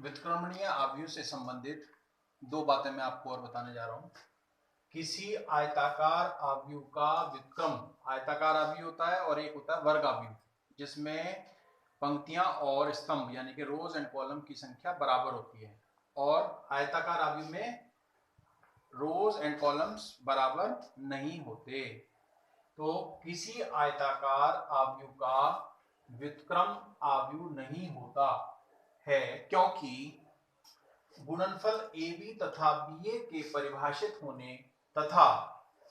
व्युत्क्रमणीय आव्यूह से संबंधित दो बातें मैं आपको और बताने जा रहा हूं। किसी आयताकार आव्यूह का व्युत्क्रम, आयताकार आव्यूह होता है और एक होता है वर्ग आव्यूह, जिसमें पंक्तियां और स्तंभ यानी कि रोज एंड कॉलम की संख्या बराबर होती है, और आयताकार आव्यूह में रोज एंड कॉलम्स बराबर नहीं होते। तो किसी आयताकार आव्यूह का व्युत्क्रम आव्यूह नहीं होता है, क्योंकि गुणनफल AB तथा BA के परिभाषित होने तथा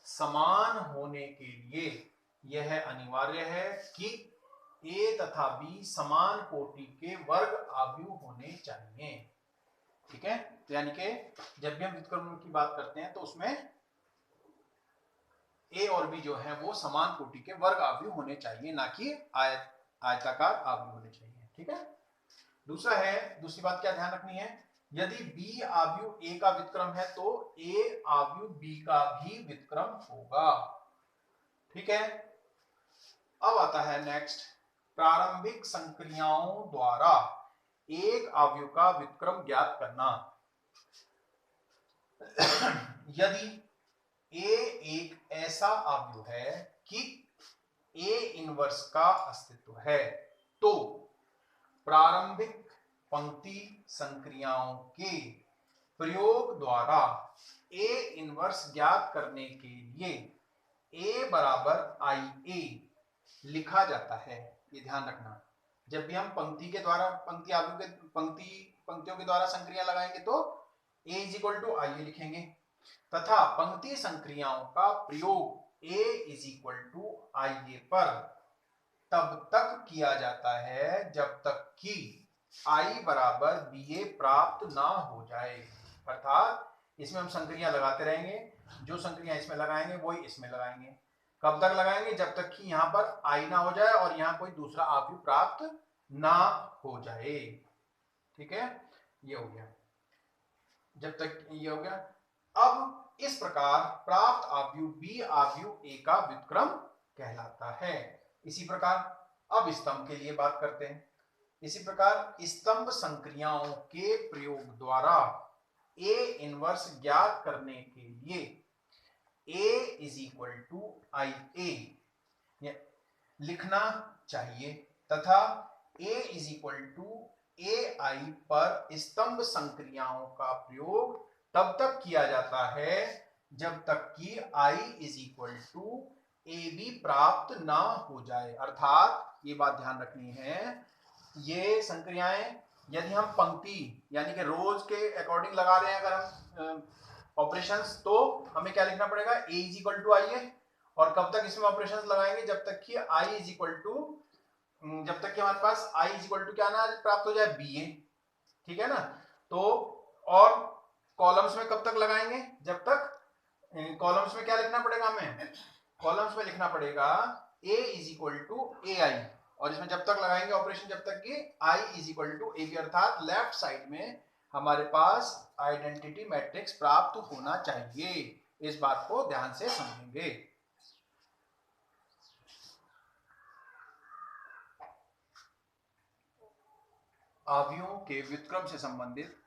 समान होने के लिए यह अनिवार्य है कि A तथा B समान कोटि के वर्ग आव्यूह होने चाहिए। ठीक है, तो यानी कि जब भी हम व्युत्क्रम की बात करते हैं तो उसमें A और B जो है वो समान कोटि के वर्ग आव्यूह होने चाहिए, ना कि आयताकार आव्यूह होने चाहिए। ठीक है, दूसरी बात क्या ध्यान रखनी है, यदि B आव्यूह A का व्युत्क्रम है तो A आव्यूह B का भी व्युत्क्रम होगा। ठीक है, अब आता है नेक्स्ट, प्रारंभिक संक्रियाओं द्वारा एक आव्यूह का व्युत्क्रम ज्ञात करना। यदि A एक ऐसा आव्यूह है कि A इनवर्स का अस्तित्व है, तो प्रारंभिक पंक्ति संक्रियाओं के प्रयोग द्वारा A इनवर्स ज्ञात करने के लिए A बराबर IA लिखा जाता है। ये ध्यान रखना, जब भी हम पंक्ति के द्वारा पंक्तियों के द्वारा संक्रिया लगाएंगे तो A is equal to IA लिखेंगे, तथा पंक्ति संक्रियाओं का प्रयोग A is equal to IA पर तब तक किया जाता है जब तक कि I बराबर BA प्राप्त ना हो जाए। अर्थात इसमें हम संक्रिया लगाते रहेंगे, जो संक्रिया इसमें लगाएंगे वही इसमें लगाएंगे। कब तक लगाएंगे? जब तक कि यहाँ पर I ना हो जाए और यहाँ कोई दूसरा आव्यूह प्राप्त ना हो जाए। ठीक है, ये हो गया, जब तक ये हो गया। अब इस प्रकार प्राप्त आव्यूह B आव्यूह A का व्युत्क्रम कहलाता है। इसी प्रकार अब स्तंभ के लिए बात करते हैं। इसी प्रकार स्तंभ संक्रियाओं के प्रयोग द्वारा A इनवर्स ज्ञात करने के लिए A is equal to IA लिखना चाहिए, तथा A is equal to AI पर स्तंभ संक्रियाओं का प्रयोग तब तक किया जाता है जब तक कि I is equal to AB प्राप्त ना हो जाए। अर्थात ये बात ध्यान रखनी है, ये संक्रियाएं यदि हम पंक्ति यानी कि रोज के अकॉर्डिंग लगा रहे हैं अगर हम ऑपरेशंस, तो हमें क्या लिखना पड़ेगा, A is equal to IA। और कब तक इसमें ऑपरेशंस लगाएंगे? जब तक कि I इज इक्वल टू, जब तक कि हमारे पास I इज इक्वल टू क्या ना प्राप्त हो जाए, BA। ठीक है ना, तो और कॉलम्स में कब तक लगाएंगे? जब तक कॉलम्स में क्या लिखना पड़ेगा हमें? कॉलम्स में लिखना पड़ेगा A is equal to AI, और इसमें जब तक लगाएंगे ऑपरेशन जब तक कि I is equal to AB, अर्थात लेफ्ट साइड में हमारे पास आइडेंटिटी मैट्रिक्स प्राप्त होना चाहिए। इस बात को ध्यान से समझेंगे। आव्यूहों के व्युत्क्रम से संबंधित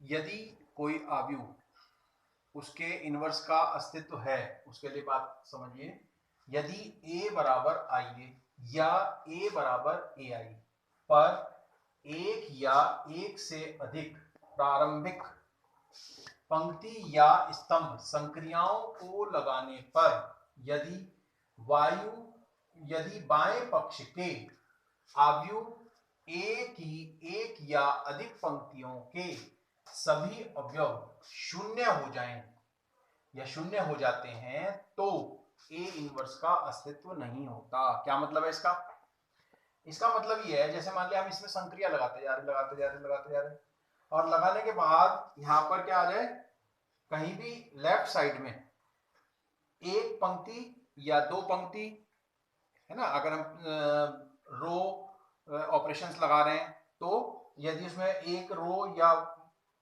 यदि कोई आव्यूह उसके इनवर्स का अस्तित्व है, उसके लिए बात समझिए। यदि A बराबर IA या A बराबर AI पर एक या एक से अधिक प्रारंभिक पंक्ति या स्तंभ संक्रियाओं को लगाने पर यदि बाएं पक्ष के आव्यूह A की एक या अधिक पंक्तियों के सभी अवयव शून्य हो जाएं या शून्य हो जाते हैं तो A इनवर्स का अस्तित्व नहीं होता। क्या मतलब है इसका? इसका मतलब ये है, जैसे मान लिया हम इसमें संक्रिया लगाते जा रहे और लगाने के बाद यहां पर क्या आ जाए, कहीं भी लेफ्ट साइड में एक पंक्ति या दो पंक्ति है ना, अगर हम रो ऑपरेशंस लगा रहे हैं तो यदि उसमें एक रो या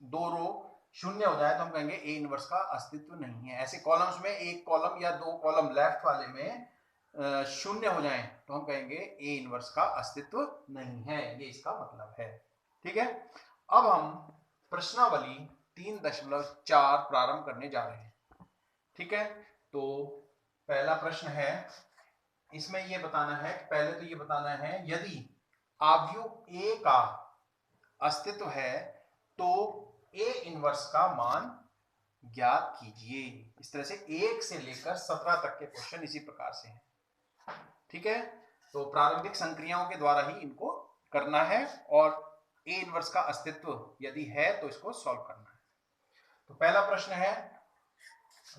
दो रो शून्य हो जाए तो हम कहेंगे A इनवर्स का अस्तित्व नहीं है। ऐसे कॉलम्स में एक कॉलम या दो कॉलम लेफ्ट वाले में शून्य हो जाएं तो हम कहेंगे ए इनवर्स का अस्तित्व नहीं है, ये इसका मतलब है। ठीक है, अब हम प्रश्नावली 3.4 प्रारंभ करने जा रहे हैं। ठीक है, तो पहला प्रश्न है, इसमें ये बताना है, पहले तो ये बताना है यदि आव्यूह ए का अस्तित्व है तो ए इनवर्स का मान ज्ञात कीजिए। इस तरह से 1 से लेकर 17 तक के क्वेश्चन इसी प्रकार से हैं। ठीक है, तो प्रारंभिक संक्रियाओं के द्वारा ही इनको करना है और ए इनवर्स का अस्तित्व यदि है तो इसको सॉल्व करना है। तो पहला प्रश्न है,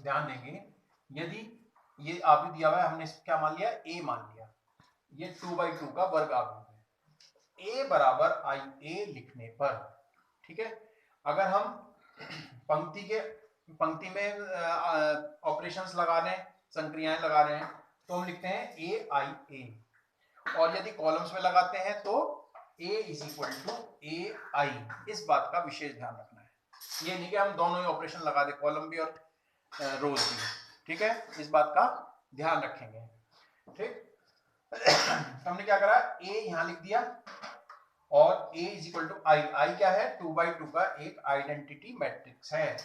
ध्यान देंगे, यदि ये आव्यूह दिया हुआ है, हमने क्या मान लिया, ए मान लिया, ये 2/2 का वर्ग आव्यूह है, ए बराबर आई ए लिखने पर, ठीक है, अगर हम पंक्ति में ऑपरेशंस लगा रहे हैं, संक्रियाएं लगा रहे हैं, तो हम लिखते हैं ए आई ए, और यदि कॉलम्स में लगाते हैं तो a इज इक्वल टू ए आई। इस बात का विशेष ध्यान रखना है, ये नहीं कि हम दोनों ही ऑपरेशन लगा दे, कॉलम भी और रोज भी। ठीक है, इस बात का ध्यान रखेंगे। ठीक, तो हमने क्या करा, a यहां लिख दिया और a इज इक्वल टू आई। आई क्या है, 2/2 का एक आइडेंटिटी मैट्रिक्स है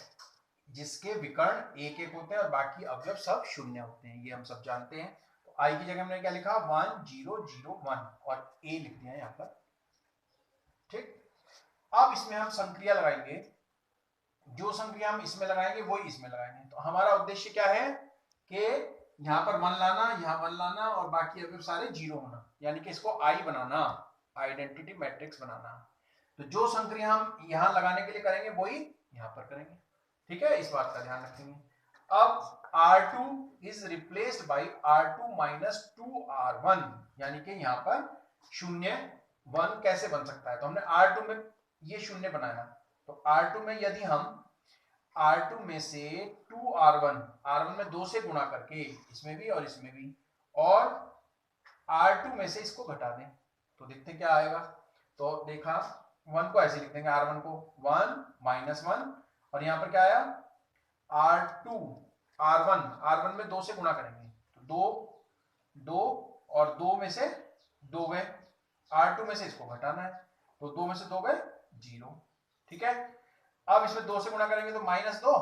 जिसके विकर्ण एक एक होते हैं और बाकी अवयव सब शून्य होते हैं, ये हम सब जानते हैं। तो आई की जगह हमने क्या लिखा, 1 0 0 1 और a लिख दिया यहां पर। ठीक, अब इसमें हम संक्रिया लगाएंगे, जो संक्रिया हम इसमें लगाएंगे वही इसमें लगाएंगे। तो हमारा उद्देश्य क्या है कि यहाँ पर 1 लाना, यहाँ 1 लाना और बाकी अवयव सारे 0 होना, यानी कि इसको आई बनाना, आइडेंटिटी मैट्रिक्स बनाना। तो जो संक्रिया हम यहाँ लगाने के लिए करेंगे वही यहाँ पर करेंगे। ठीक है, इस बात का ध्यान रखेंगे। अब R2 is replaced by R2 minus 2R1, यानी कि यहाँ पर 0 1 कैसे बन सकता है, तो हमने R2 में ये 0 बनाया, तो R2 में यदि हम R2 में से 2R1 में 2 से गुणा करके इसमें भी और इसमें भी, और R2 में से इसको घटा दें तो देखते क्या आएगा। तो देखा, 1 को ऐसे लिख देंगे, R1 को 1 माइनस 1, और यहाँ पर क्या आया, R1 में 2 से गुणा करेंगे तो 2 और 2 में से 2 गए, R2 में से इसको घटाना है तो 2 में से 2 गए 0। ठीक है, अब इसमें 2 से गुणा करेंगे तो -2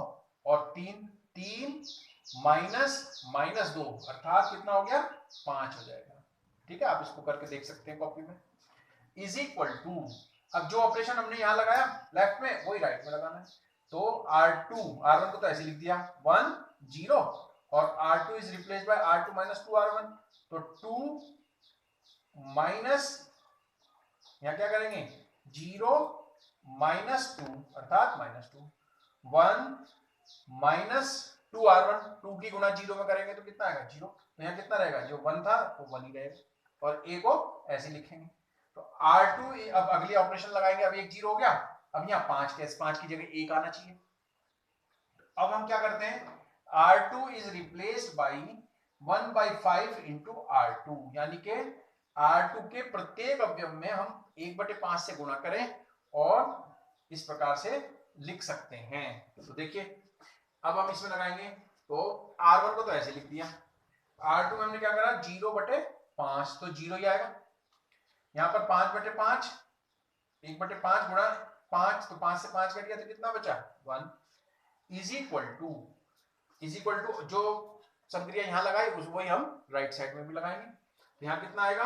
और 3 माइनस 2 अर्थात कितना हो गया, 5 हो जाएगा। ठीक है, आप इसको करके देख सकते हैं कॉपी में, इज इक्वल टू, अब जो ऑपरेशन हमने यहां लगाया लेफ्ट में वही राइट में लगाना है। तो R1 को तो ऐसे लिख दिया 1 0 और R2 is replaced bye R2 minus 2R1, तो 2 माइनस, यहां क्या करेंगे 0 माइनस 2 अर्थात -2, 1 माइनस 2R1, 2 की गुणा 0 में करेंगे तो कितना आएगा 0, तो यहाँ कितना रहेगा, जो 1 था वो 1 ही रहेगा, और a को ऐसे लिखेंगे। तो R2, अब अगली ऑपरेशन लगाएंगे, अब एक 0 हो गया, अब यहाँ 5 की जगह 1 आना चाहिए। अब हम क्या करते हैं, R2 is replaced by 1/5 into R2, यानी कि R2 के प्रत्येक अवयव में हम 1/5 से गुणा करें और इस प्रकार से लिख सकते हैं। तो देखिए, अब हम इसमें लगाएंगे, तो R1 को तो ऐसे लिख दिया, R2 में हमने क्या करा 0/5, तो 0 ही आएगा। यहाँ पर 5/5, 1/5 गुणा 5, तो 5 से 5 कट गया तो कितना बचा 1, इज इक्वल टू जो संक्रिया यहाँ लगाई उस वही हम राइट साइड में भी लगाएंगे। तो यहाँ कितना आएगा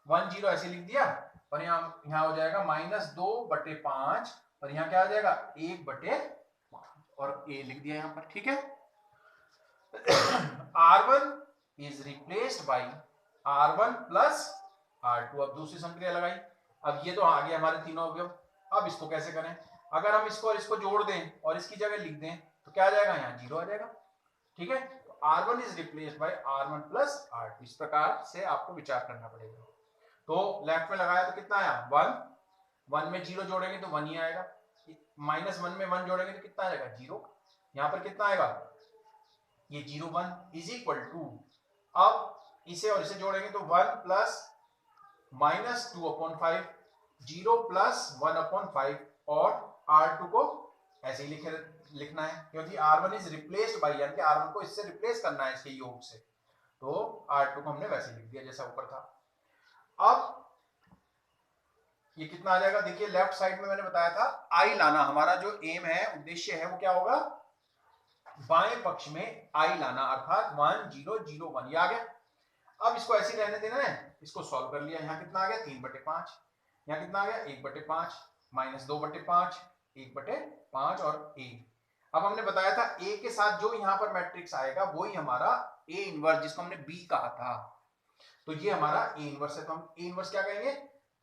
1 0 ऐसे लिख दिया, और यहाँ हो जाएगा -2/5, और यहाँ क्या आ जाएगा 1/5 और a लिख दिया यहाँ पर। ठीक है, R1 is replaced by R1 plus R2, अब दूसरी संक्रिया लगाई, अब ये तो आ गया हमारे तीनों अवयव। अब इसको कैसे करें, अगर हम इसको और इसको जोड़ दें और इसकी जगह लिख दें तो क्या आ जाएगा, यहाँ 0 आ जाएगा। ठीक है, तो R1 is replaced bye R1 plus R2, इस प्रकार से आपको विचार करना पड़ेगा। तो लेफ्ट में लगाया तो कितना आया 1 में 0 जोड़ेंगे तो 1 ही आएगा, -1 में 1 जोड़ेंगे तो कितना आएगा 0, यहाँ पर कितना आएगा ये 0 1 इज इक्वल टू, अब इसे और इसे जोड़ेंगे तो 1 प्लस -2/5, 0 प्लस 1/5, और R2 को ऐसे ही लिखना है क्योंकि R1 इज रिप्लेस्ड बाय, यानी कि R1 को इससे रिप्लेस करना है इसके योग से, तो R2 को हमने वैसे लिख दिया जैसा ऊपर था। अब ये कितना आ जाएगा, देखिए लेफ्ट साइड में मैंने बताया था I लाना, हमारा जो एम है, उद्देश्य है, वो क्या होगा, बाएं पक्ष में I लाना, अर्थात 1 0 0 1 ये आ गया। अब इसको ऐसे रहने देना है, इसको सॉल्व कर लिया, यहाँ कितना आ गया 3/5, यहाँ कितना आ गया 1/5 माइनस 2/5 1/5 और a। अब हमने बताया था a के साथ जो यहाँ पर मैट्रिक्स आएगा वही हमारा a इनवर्स, जिसको हमने b कहा था, तो ये हमारा a इनवर्स है। तो हम a इनवर्स क्या कहेंगे,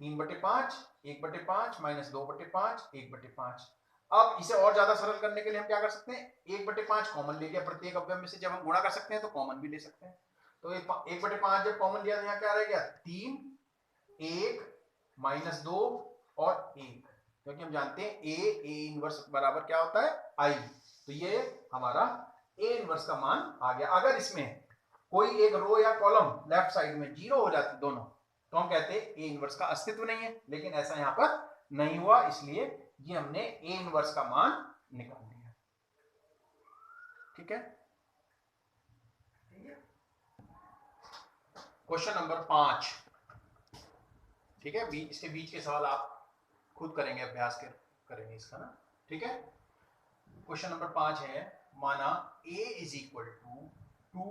3/5 1/5 माइनस 2/5 1/5। अब इसे और ज्यादा सरल करने के लिए हम क्या कर सकते हैं, 1/5 कॉमन ले लिया, प्रत्येक अवयव में से जब हम गुणा कर सकते हैं तो कॉमन भी ले सकते हैं। तो 1/5 जब कॉमन लिया तो यहाँ क्या रह गया 3 1 माइनस 2 और 1, क्योंकि हम जानते हैं a इनवर्स बराबर क्या होता है I, तो ये हमारा a इनवर्स का मान आ गया। अगर इसमें कोई एक रो या कॉलम लेफ्ट साइड में जीरो हो जाती दोनों, तो हम कहते हैं a इनवर्स का अस्तित्व नहीं है, लेकिन ऐसा यहाँ पर नहीं हुआ, इसलिए ये हमने a इनवर्स का मान निकाल लिया। ठीक है, क्वेश्चन नंबर 5। ठीक है, इसके बीच के सवाल आप खुद करेंगे, अभ्यास करेंगे इसका ना। ठीक है, क्वेश्चन नंबर 5 है, माना a इज इक्वल टू 2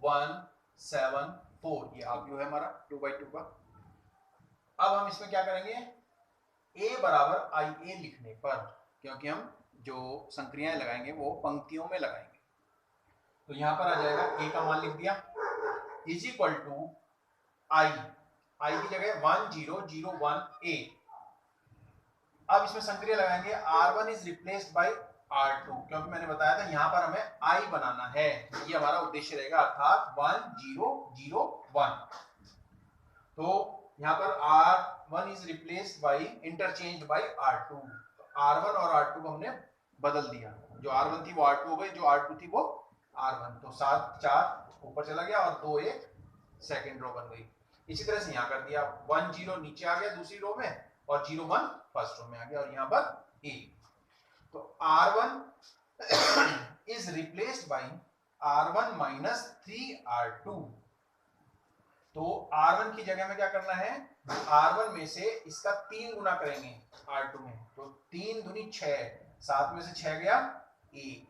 1 7 4, ये आप जो है हमारा 2/2 का। अब हम इसमें क्या करेंगे, a बराबर IA लिखने पर, क्योंकि हम जो संक्रियाएं लगाएंगे वो पंक्तियों में लगाएंगे, तो यहां पर आ जाएगा a का मान लिख दिया, इज इक्वल टू I की जगह 1 0 0 1 a। अब इसमें संक्रिया लगाएंगे, R1 is replaced bye R2, क्योंकि मैंने बताया था यहां पर हमें I बनाना है, ये हमारा उद्देश्य रहेगा, अर्थात 1 0 0 1। तो यहां पर R1 is replaced by interchange by R2, तो R1 और R2 को हमने बदल दिया, जो R1 थी वो R2 हो गई, जो R2 थी वो R1, तो 7 4 ऊपर चला गया और 2 1 सेकंड रो बन गई। इसी तरह से यहाँ कर दिया, 1 0 नीचे आ गया दूसरी रो में और 0 1 फर्स्ट रो में आ गया, और यहाँ पर a। तो R1 is replaced bye R1 minus 3R2, तो R1 की जगह में क्या करना है, R1 में से इसका 3 गुना करेंगे R2 में, तो 3 दूनी 6, 7 में से 6 गया 1,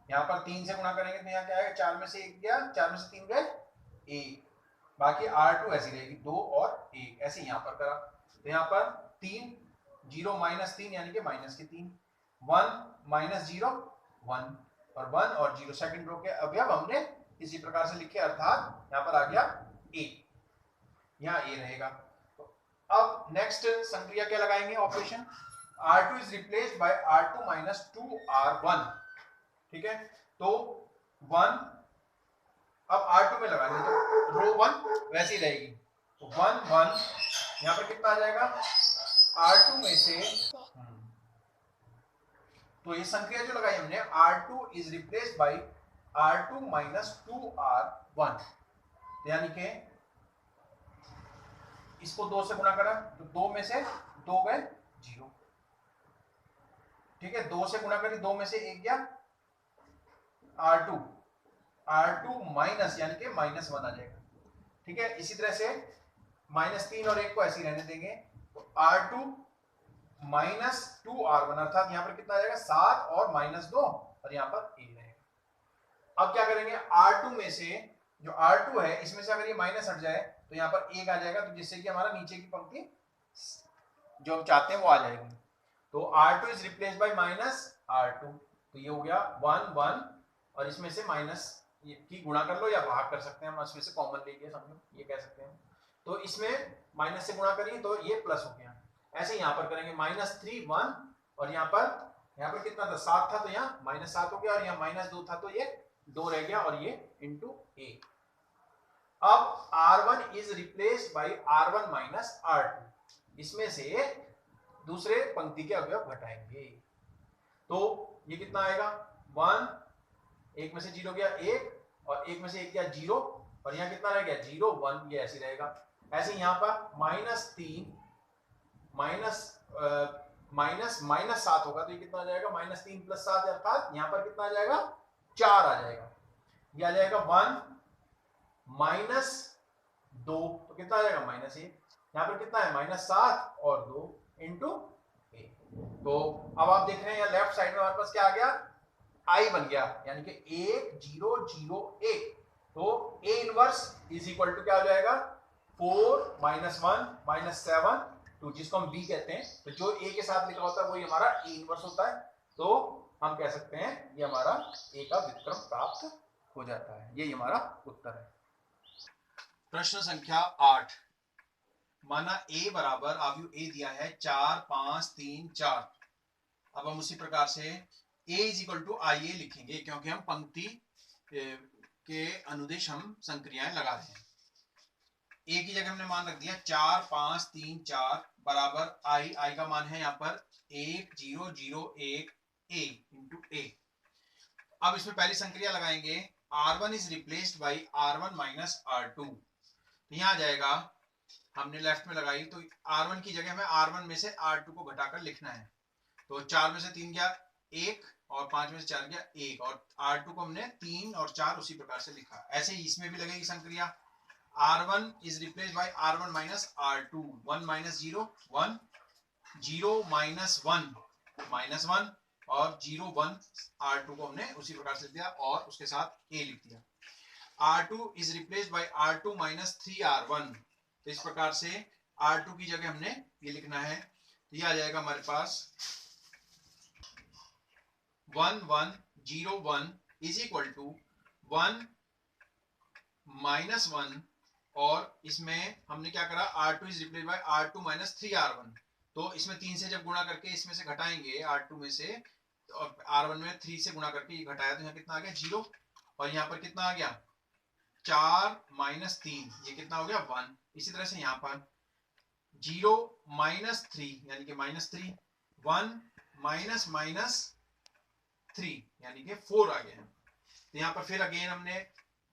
यहाँ पर 3 से गुणा करेंगे तो यहाँ क्या आएगा, 4 में से 1 गया, 4 में से 3 गए 1, बाकी R2 ऐसी रहेगी 2 और 1, ऐसे यहाँ पर करा, तो यहाँ पर 3 0 माइनस 3 यानी कि माइनस के 3, 1 माइनस 0 1 और 1 और 0 सेकंड रो के अवयव हमने इसी प्रकार से लिखे, अर्थात यहाँ पर आ गया a, यहाँ a रहेगा। तो अब नेक्स्ट संक्रिया क्या लगाएंगे, operation, R2 is replaced bye R2 minus 2R1। ठीक है, तो 1 अब R2 में लगाएंगे तो रो 1 वैसी रहेगी, तो 1 1 यहाँ पर कितना आ जाएगा R2 में से, तो ये संक्रिया जो लगाई हमने, R2 is replaced bye R2 minus 2R1, यानी कि इसको 2 से गुणा करा तो 2 में से 2 गए 0, ठीक है, 2 से गुणा करी 2 में से 1 गया R2 माइनस यानी कि -1 आ जाएगा। ठीक है, इसी तरह से -3 और 1 को ऐसे ही रहने देंगे, तो R2 माइनस 2R1, अर्थात यहाँ पर कितना आ जाएगा 7 और -2 और यहाँ पर 1 रहेगा। अब क्या करेंगे, R2 में से जो R2 है इसमें से अगर ये माइनस हट जाए तो यहाँ पर 1 आ जाएगा, तो जिससे कि हमारा नीचे की पंक्ति जो हम चाहते हैं वो आ जाएगी। तो R2 is replaced bye -R2, तो ये हो गया 1 1 और इसमें से माइनस की गुणा कर लो या भाग कर सकते हैं, हम इसमें से कॉमन ले लिया, समझो ये कह सकते हैं, तो इसमें माइनस से गुणा करिए तो ये प्लस हो गया। ऐसे यहाँ पर करेंगे -3 1 और यहाँ पर कितना था 7 था, तो यहाँ -7 हो गया, और यहाँ -2 था तो ये 2 रह गया, और ये इंटू a। अब R1 is replaced bye R1 minus R2, इसमें से दूसरे पंक्ति के अवयव घटाएंगे, तो ये कितना आएगा 1, 1 में से 0 गया 1 और 1 में से 1 गया 0, और यहाँ कितना रह गया 0 1, ये ऐसे रहेगा। ऐसे यहाँ पर -3 -7 होगा, तो ये कितना आ जाएगा -3 + 7, अर्थात यहाँ पर कितना आ जाएगा 4 आ जाएगा, ये आ जाएगा 1 माइनस 2, तो कितना आ जाएगा -1। यहाँ पर कितना है -7 और 2 इंटू ए। तो अब आप देख रहे हैं यहाँ लेफ्ट साइड में हमारे पास क्या आ गया, आई बन गया, यानी कि 1 0 0 1। तो A inverse is equal to क्या हो जाएगा 4 -1 -7 2, जिसको हम बी कहते हैं। तो जो ए के साथ लिखा होता है वही हमारा ए इनवर्स होता है। तो हम कह सकते हैं ये हमारा ए का व्युत्क्रम प्राप्त हो जाता है। यही हमारा उत्तर है। प्रश्न संख्या 8, माना a बराबर आव्यूह a दिया है 4 5 3 4। अब हम उसी प्रकार से a इज इक्वल टू आई ए लिखेंगे, क्योंकि हम पंक्ति के अनुदिश हम संक्रियाएं लगा रहे हैं। a की जगह हमने मान रख दिया 4 5 3 4 बराबर i का मान है यहाँ पर 1 0 0 1 a इंटू a। अब इसमें पहली संक्रिया लगाएंगे, r1 is replaced by r1 minus r2। तो यहाँ आ जाएगा, हमने लेफ्ट में लगाई तो r1 की जगह हमें r1 में से r2 को घटाकर लिखना है। तो 4 में से 3 गया 1 और 5 में से 4 गया 1, और r2 को हमने 3 और 4 उसी प्रकार से लिखा। ऐसे ही इसमें भी लगेगी संक्रिया, r1 is replaced bye r1 minus r2। 1 minus 0 1, 0 minus 1 minus 1, और 0 1 r2 को हमने उसी प्रकार से दिया और उसके साथ a लिख दिया। r2 is replaced bye r2 minus 3r1। तो इस प्रकार से r2 की जगह हमने ये लिखना है। तो ये आ जाएगा हमारे पास 1 1 0 1 इज इक्वल टू 1 माइनस 1, और इसमें हमने क्या करा, r2 is replaced bye r2 minus 3r1। तो इसमें 3 से जब गुणा करके इसमें से घटाएंगे r2 में से, और r1 में 3 से गुणा करके ये घटाया तो यहाँ कितना आ गया 0, और यहाँ पर कितना आ गया 4 माइनस 3, ये कितना हो गया 1। इसी तरह से यहाँ पर 0 माइनस 3 यानी कि -3, 1 माइनस माइनस 3 यानी कि 4 आ गया है। तो यहाँ पर फिर अगेन हमने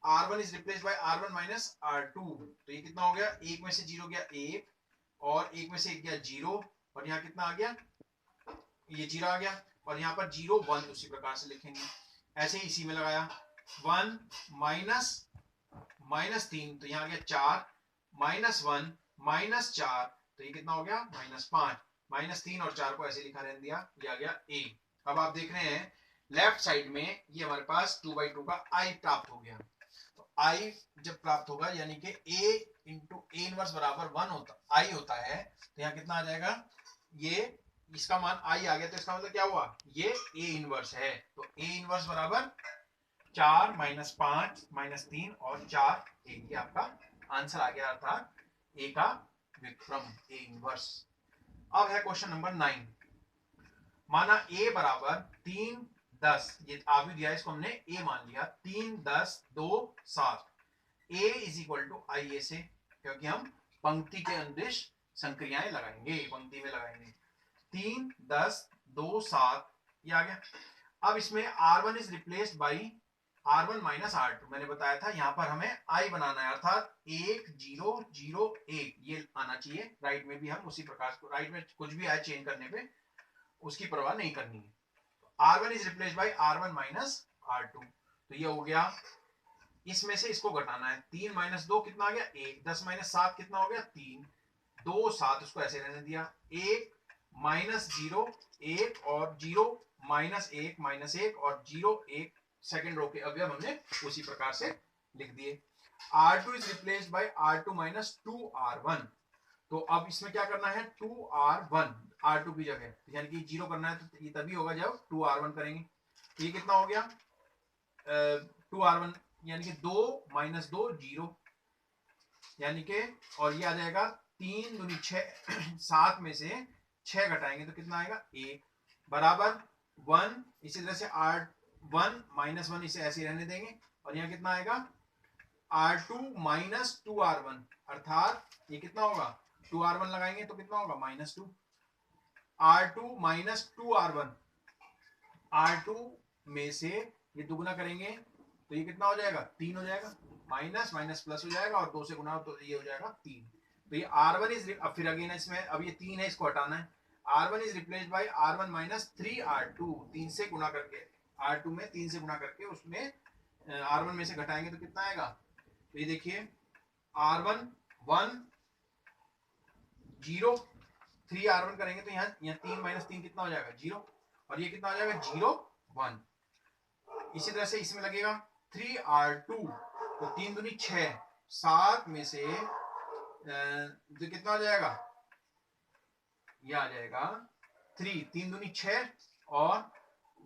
r1 is replaced bye r1 minus r2। तो ये कितना हो गया, 1 में से 0 गया 1, और 1 में से 1 गया 0, और यहाँ कितना आ गया, ये 0 आ गया, और यहाँ पर 0 1 उसी प्रकार से लिखेंगे। ऐसे ही इसी में लगाया 1 माइनस -3, तो यहाँ आ गया 4 -1 -4, तो ये कितना हो गया -5, -3 और 4 को ऐसे लिखा रहने दिया, ये आ गया a। अब आप देख रहे हैं लेफ्ट साइड में ये हमारे पास 2/2 का i प्राप्त हो गया। तो i जब प्राप्त होगा यानी कि a इंटू a इनवर्स बराबर 1 होता i होता है। तो यहाँ कितना आ जाएगा, ये इसका मान i आ गया, तो इसका मतलब क्या हुआ, ये a इनवर्स है। तो a इनवर्स बराबर 4 -5 -3 और 4 a, ये आपका आंसर आ गया, अर्थात a का व्युत्क्रम a इनवर्स। अब है क्वेश्चन नंबर 9, माना a बराबर 3 10, ये आव्यूह दिया है, इसको हमने a मान लिया, 3 10 2 7। a इज इक्वल टू आई ए से, क्योंकि हम पंक्ति के अनुदिश संक्रियाएं लगाएंगे, पंक्ति में लगाएंगे। 3 10 2 7 ये आ गया। अब इसमें r1 is replaced by r1 minus r2। मैंने बताया था यहाँ पर हमें i बनाना है, अर्थात 1 0 0 1 ये आना चाहिए। राइट में भी हम उसी प्रकार, राइट में कुछ भी आए चेंज करने पे उसकी परवाह नहीं करनी है। r1 is replaced by r1 minus r2। तो ये हो गया, इसमें से इसको घटाना है, 3 माइनस 2 कितना आ गया 1, 10 माइनस 7 कितना हो गया 3, 2 7 उसको ऐसे रहने दिया, 1 माइनस 0 1 और 0 -1 और 0 1 सेकंड रो के अवयव हमने उसी प्रकार से लिख दिए। r2 is replaced bye r2 minus 2r1। तो अब इसमें क्या करना है, 2r1 r2 की जगह, यानी कि 0 करना है, तो ये तभी होगा जब 2r1 करेंगे। तो ये कितना हो गया 2r1, यानी कि 2 माइनस 2 0, यानी कि, और ये आ जाएगा 3 दूनी 6, 7 में से 6 घटाएंगे तो कितना आएगा 1 बराबर 1। इसी तरह से r1 माइनस 1 इसे ऐसे रहने देंगे, और यहाँ कितना आएगा r2 माइनस 2r1, अर्थात ये कितना होगा 2r1 लगाएंगे तो कितना होगा -2, r2 माइनस 2r1, r2 में से ये दुगुना करेंगे तो ये कितना हो जाएगा 3 हो जाएगा, माइनस माइनस प्लस हो जाएगा, और 2 से गुना तो ये हो जाएगा 3। तो ये r1 इज, अब फिर अगेन इसमें अब ये 3 है, इसको हटाना है, r1 is replaced bye r1 minus 3r2। 3 से गुणा करके, r2 में 3 से गुणा करके उसमें r1 में से घटाएंगे तो कितना आएगा तो ये देखिए R1 1 0, 3R1 करेंगे तो यहाँ 3 माइनस 3 कितना हो जाएगा 0, और ये कितना हो जाएगा 0 1। इसी तरह से इसमें लगेगा 3R2, तो 3 दूनी 6, 7 में से जो कितना हो जाएगा, ये आ जाएगा 3, 3 दूनी 6 और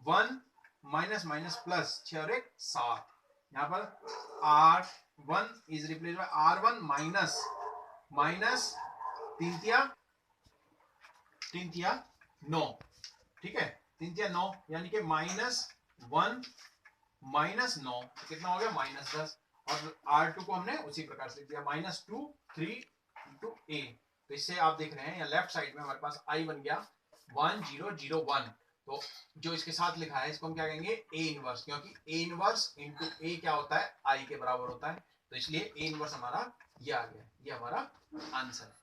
1 माइनस माइनस प्लस 6 और 1 7। यहाँ पर R1 is replace by R1 minus minus 3 तिया 9, ठीक है, 3 तिया 9, यानी कि -1 -9 कितना हो गया -10, और R2 को हमने उसी प्रकार से लिख दिया -2 3 into A। तो इससे आप देख रहे हैं यहाँ लेफ्ट साइड में हमारे पास I बन गया 1 0 0 1। तो जो इसके साथ लिखा है इसको हम क्या कहेंगे A इनवर्स, क्योंकि A इनवर्स इंटू A क्या होता है I के बराबर होता है, तो इसलिए A इनवर्स हमारा ये आ गया, ये हमारा आंसर है।